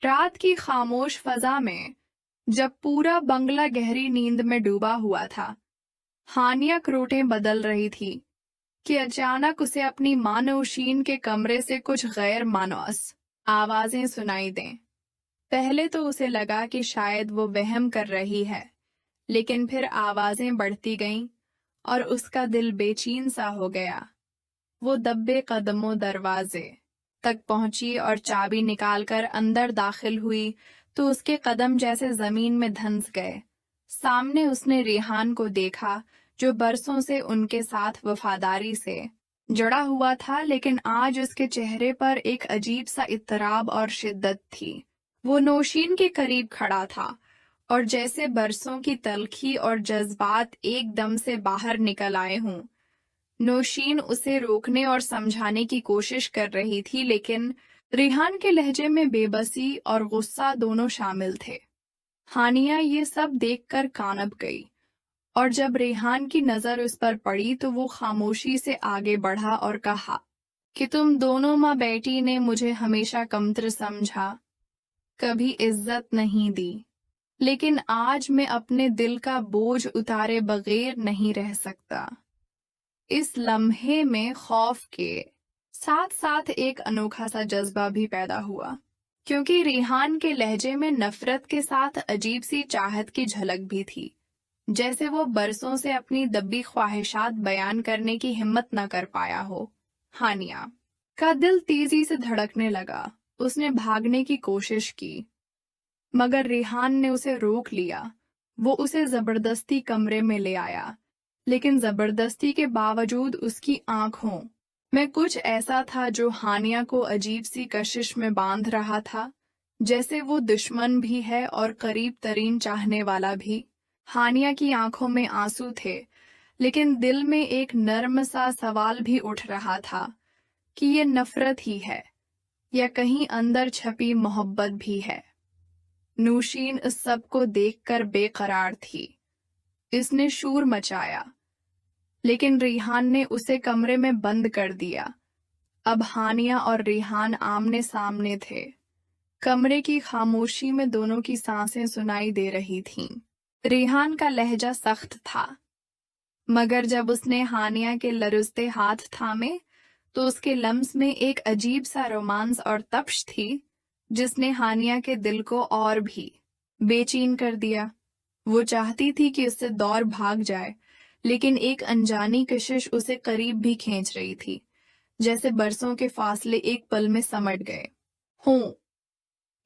रात की खामोश फजा में जब पूरा बंगला गहरी नींद में डूबा हुआ था, हानिया करोटें बदल रही थी कि अचानक उसे अपनी माँ नौशीन के कमरे से कुछ गैर मानूस आवाजें सुनाई दें। पहले तो उसे लगा कि शायद वो वहम कर रही है, लेकिन फिर आवाजें बढ़ती गईं और उसका दिल बेचैन सा हो गया। वो दब्बे कदमों दरवाजे तक पहुंची और चाबी निकालकर अंदर दाखिल हुई तो उसके कदम जैसे जमीन में धंस गए। सामने उसने रेहान को देखा, जो बरसों से उनके साथ वफादारी से जुड़ा हुआ था, लेकिन आज उसके चेहरे पर एक अजीब सा इत्तराब और शिद्दत थी। वो नौशीन के करीब खड़ा था और जैसे बरसों की तलखी और जज्बात एकदम से बाहर निकल आए हों। नौशीन उसे रोकने और समझाने की कोशिश कर रही थी, लेकिन रेहान के लहजे में बेबसी और गुस्सा दोनों शामिल थे। हानिया ये सब देखकर कांप गई और जब रेहान की नजर उस पर पड़ी तो वो खामोशी से आगे बढ़ा और कहा कि तुम दोनों माँ बेटी ने मुझे हमेशा कमतर समझा, कभी इज्जत नहीं दी, लेकिन आज मैं अपने दिल का बोझ उतारे बगैर नहीं रह सकता। इस लम्हे में खौफ के साथ साथ एक अनोखा सा जज्बा भी पैदा हुआ, क्योंकि रेहान के लहजे में नफरत के साथ अजीब सी चाहत की झलक भी थी, जैसे वो बरसों से अपनी दबी ख्वाहिशात बयान करने की हिम्मत न कर पाया हो। हानिया का दिल तेजी से धड़कने लगा। उसने भागने की कोशिश की, मगर रेहान ने उसे रोक लिया। वो उसे जबरदस्ती कमरे में ले आया, लेकिन जबरदस्ती के बावजूद उसकी आंखों में कुछ ऐसा था जो हानिया को अजीब सी कशिश में बांध रहा था, जैसे वो दुश्मन भी है और करीब तरीन चाहने वाला भी। हानिया की आंखों में आंसू थे, लेकिन दिल में एक नर्म सा सवाल भी उठ रहा था कि ये नफरत ही है या कहीं अंदर छपी मोहब्बत भी है। नौशीन इस सब को देखकर बेकरार थी। इसने शोर मचाया, लेकिन रेहान ने उसे कमरे में बंद कर दिया। अब हानिया और रेहान आमने सामने थे। कमरे की खामोशी में दोनों की सांसें सुनाई दे रही थीं। रेहान का लहजा सख्त था, मगर जब उसने हानिया के लरुजते हाथ थामे तो उसके लम्स में एक अजीब सा रोमांस और तप्श थी, जिसने हानिया के दिल को और भी बेचैन कर दिया। वो चाहती थी कि उससे दौड़ भाग जाए, लेकिन एक अनजानी कशिश उसे करीब भी खींच रही थी, जैसे बरसों के फासले एक पल में समट गए हों।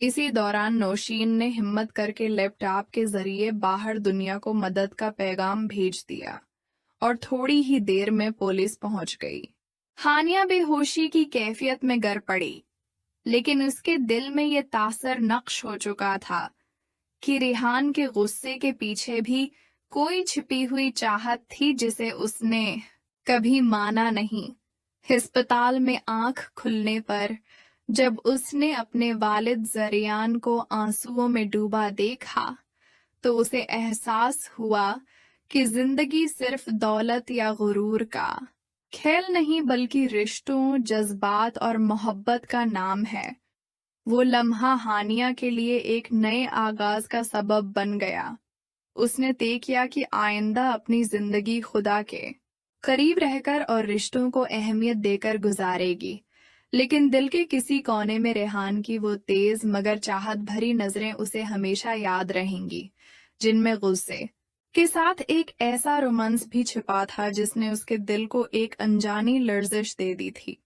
इसी दौरान नौशीन ने हिम्मत करके लैपटॉप के जरिए बाहर दुनिया को मदद का पैगाम भेज दिया और थोड़ी ही देर में पुलिस पहुंच गई। हानिया बेहोशी की कैफियत में गिर पड़ी, लेकिन उसके दिल में ये तासर नक्श हो चुका था कि रेहान के गुस्से के पीछे भी कोई छिपी हुई चाहत थी, जिसे उसने कभी माना नहीं। अस्पताल में आंख खुलने पर जब उसने अपने वालिद जरियान को आंसुओं में डूबा देखा, तो उसे एहसास हुआ कि जिंदगी सिर्फ दौलत या गुरूर का खेल नहीं, बल्कि रिश्तों, जज्बात और मोहब्बत का नाम है। वो लम्हा हानिया के लिए एक नए आगाज का सबब बन गया। उसने तय किया कि आइंदा अपनी जिंदगी खुदा के करीब रहकर और रिश्तों को अहमियत देकर गुजारेगी, लेकिन दिल के किसी कोने में रेहान की वो तेज मगर चाहत भरी नजरें उसे हमेशा याद रहेंगी, जिनमें गुस्से के साथ एक ऐसा रोमांस भी छिपा था जिसने उसके दिल को एक अनजानी लर्जिश दे दी थी।